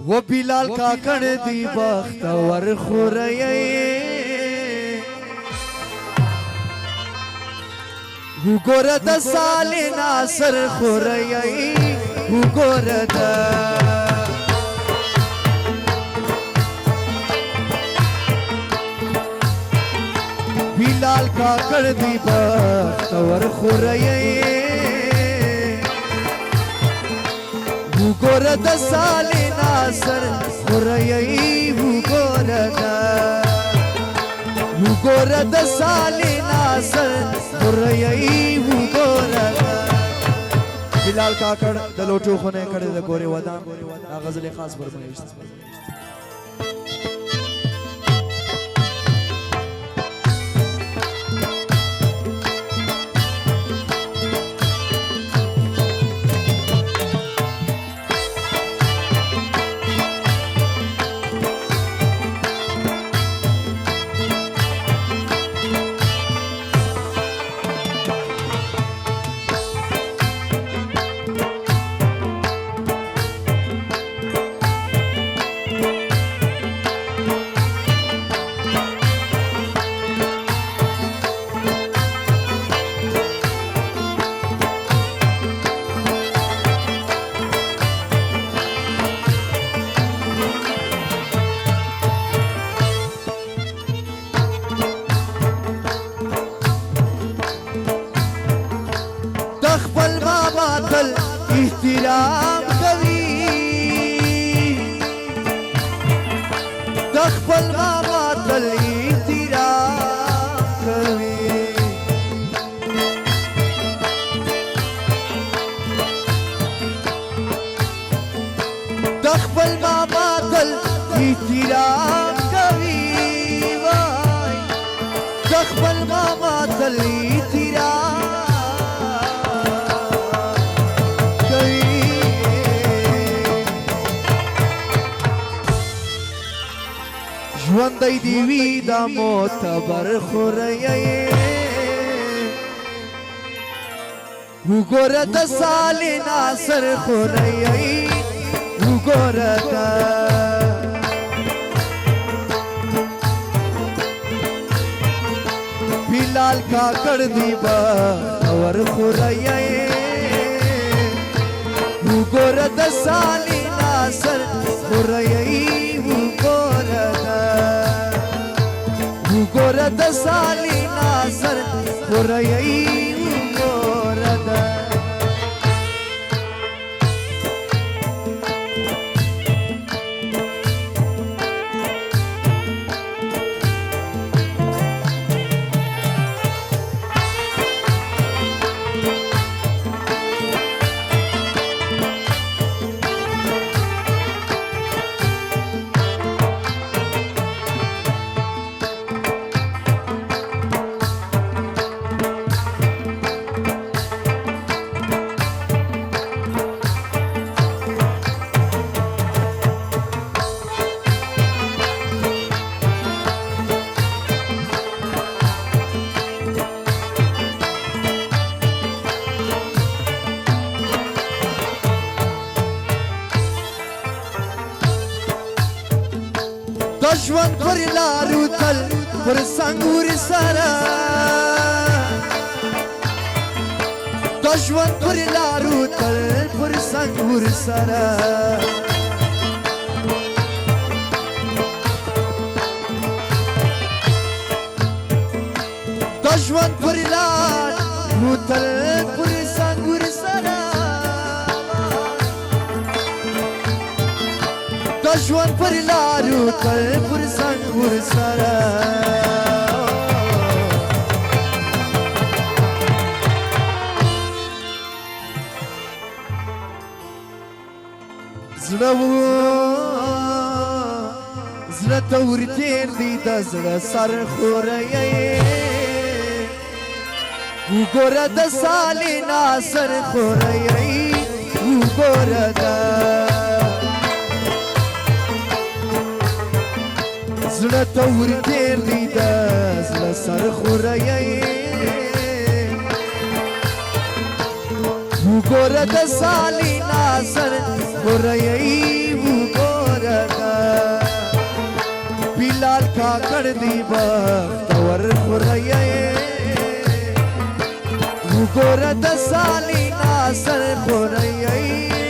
و بلال کاکړ دی بختور خورئی وګوره د سال ناصر خورئی وګوره د بلال کاکړ دی بختور خورئی وګوره د سال ناصر خورئی وګوره د سال ناصر خورئی وګوره بلال کاکړ د لوټو خونه کړه د ګوري ودان دا غزل خاص برمایشت خپل بابا تل احترام کوي د خپل بابا تل احترام کوي د خپل بابا تل احترام کوي وای د خپل بابا تل احترام ژوندی دی وی دا معتبر خورئی وګوره د سال ناصر خورئی وګوره د بلال کاکړ دی بختور خورئی وګوره د سال ناصر خورئی وګوره د سال ناصر خورئی وګوره د ژوند پر لارو تل پر سنګور سره د ژوند پر لارو تل پر سنګور سره د ژوند پر لارو تل پر سنګور سره د ژوند پر لارو تل پر سنګور سره زړه ته ورتېر دی د زړه سر خورئی وګوره د سال ناصر خورئی وګوره د زړه ته ورتېر دی د زړه سر خورئی وګوره د سال ناصر خورئی وګوره کړ دی بختور خورایې وګوره د سالی ناصر خورایې